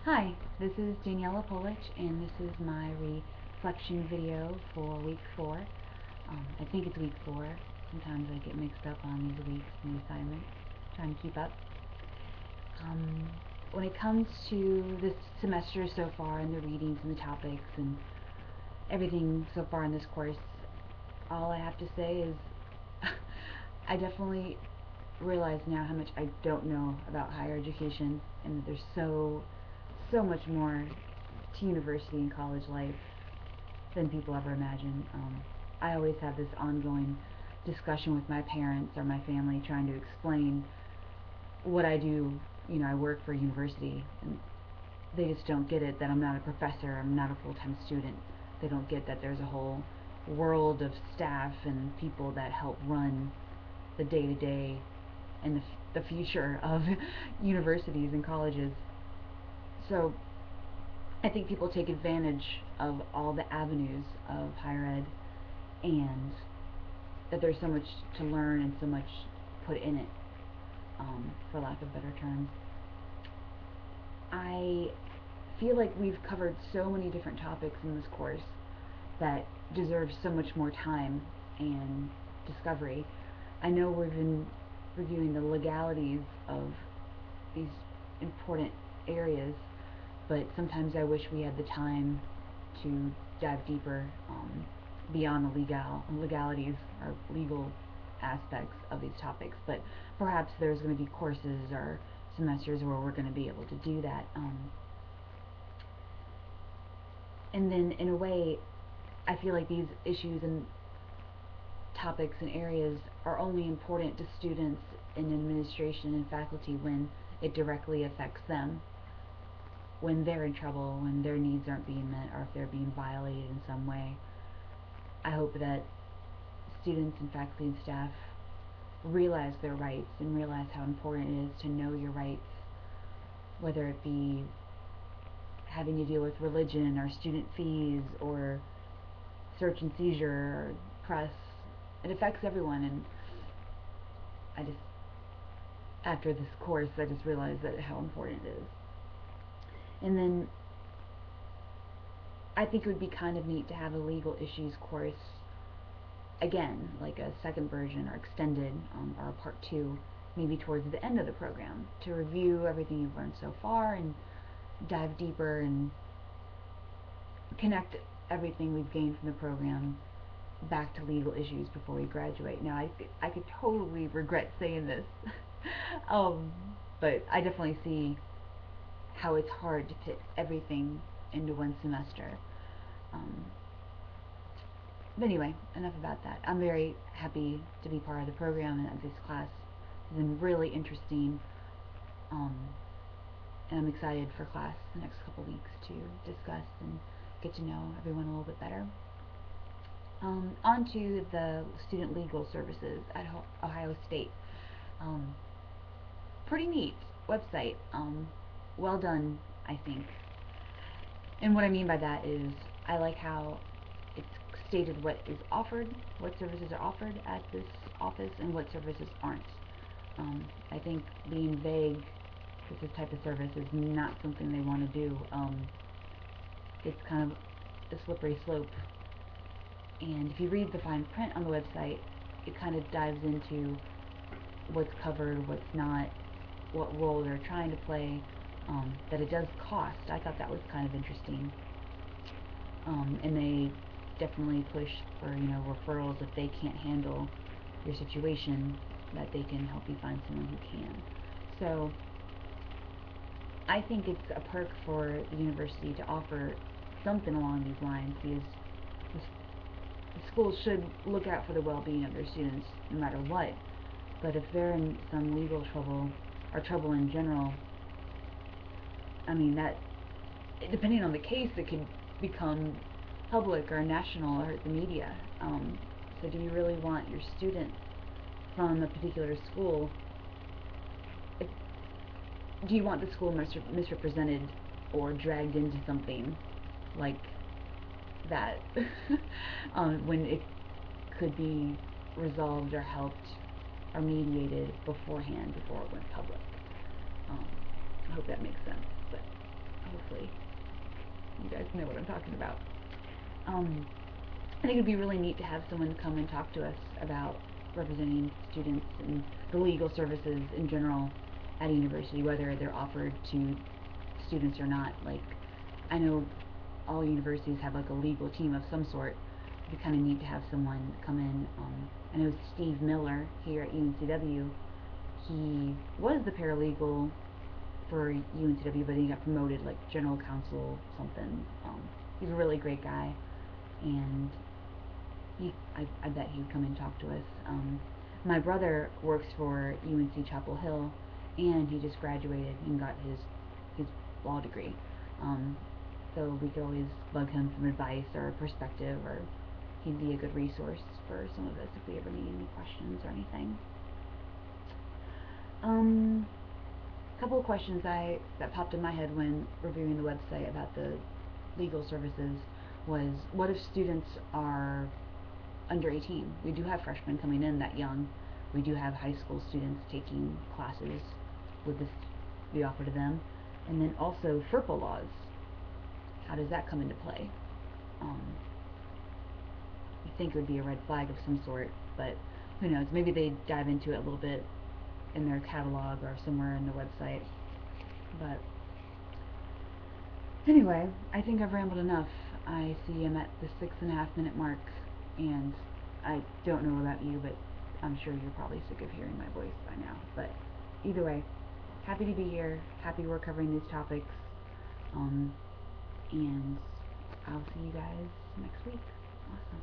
Hi, this is Daniela Polich, and this is my reflection video for week 4. I think it's week 4. Sometimes I get mixed up on these weeks and the assignments, trying to keep up. When it comes to this semester so far, and the readings and the topics and everything so far in this course, all I have to say is I definitely realize now how much I don't know about higher education, and that there's so much more to university and college life than people ever imagine. I always have this ongoing discussion with my parents or my family trying to explain what I do. I work for a university, and they just don't get it that I'm not a professor, I'm not a full-time student. They don't get that there's a whole world of staff and people that help run the day-to-day and the future of universities and colleges. So I think people take advantage of all the avenues of higher ed, and that there's so much to learn and so much put in it, for lack of better terms. I feel like we've covered so many different topics in this course that deserve so much more time and discovery. I know we've been reviewing the legalities of these important areas, but sometimes I wish we had the time to dive deeper, beyond the legalities or legal aspects of these topics. But perhaps there's going to be courses or semesters where we're going to be able to do that. And then, in a way, I feel like these issues and topics and areas are only important to students in administration and faculty when it directly affects them, when they're in trouble, when their needs aren't being met, or if they're being violated in some way. I hope that students and faculty and staff realize their rights and realize how important it is to know your rights, whether it be having to deal with religion or student fees or search and seizure or press. It affects everyone, and I just, after this course, I just realized that how important it is. And then I think it would be kind of neat to have a legal issues course again, like a second version or extended, or a part 2, maybe towards the end of the program, to review everything you've learned so far and dive deeper and connect everything we've gained from the program back to legal issues before we graduate. Now, I could totally regret saying this, um, but I definitely see how it's hard to fit everything into one semester. Um, but anyway, enough about that. I'm very happy to be part of the program, and this class has been really interesting. Um, and I'm excited for class the next couple weeks to discuss and get to know everyone a little bit better. On to the student legal services at Ohio State. Um, Pretty neat website. Well done, I think. And what I mean by that is I like how it's stated what is offered, what services are offered at this office, and what services aren't. I think being vague with this type of service is not something they want to do. It's kind of a slippery slope. And if you read the fine print on the website, it kind of dives into what's covered, what's not, what role they're trying to play, that it does cost. I thought that was kind of interesting. And they definitely push for, referrals if they can't handle your situation, that they can help you find someone who can. So I think it's a perk for the university to offer something along these lines, because the schools should look out for the well-being of their students no matter what. But if they're in some legal trouble or trouble in general, I mean, that, depending on the case, it could become public or national or hurt the media. So do you really want your student from a particular school? If, do you want the school misrepresented or dragged into something like that, when it could be resolved or helped or mediated beforehand, before it went public? I hope that makes sense. But Hopefully you guys know what I'm talking about. I think it'd be really neat to have someone come and talk to us about representing students and the legal services in general at a university, whether they're offered to students or not. Like, I know all universities have like a legal team of some sort. It'd be kind of neat to have someone come in. I know Steve Miller here at UNCW, he was the paralegal for UNCW, but he got promoted like general counsel something. He's a really great guy, and I bet he'd come and talk to us. My brother works for UNC Chapel Hill, and he just graduated and got his law degree. So we could always bug him some advice or perspective, or he'd be a good resource for some of us if we ever need any questions or anything. A couple of questions that popped in my head when reviewing the website about the legal services was, what if students are under 18? We do have freshmen coming in that young. We do have high school students taking classes. Would this be offered to them? And then also FERPA laws. How does that come into play? You think it would be a red flag of some sort, but who knows? Maybe they dive into it a little bit in their catalog or somewhere in the website. But anyway, I think I've rambled enough. I see I'm at the 6.5 minute mark, and I don't know about you, but I'm sure you're probably sick of hearing my voice by now. But either way, happy to be here, happy we're covering these topics, and I'll see you guys next week. Awesome.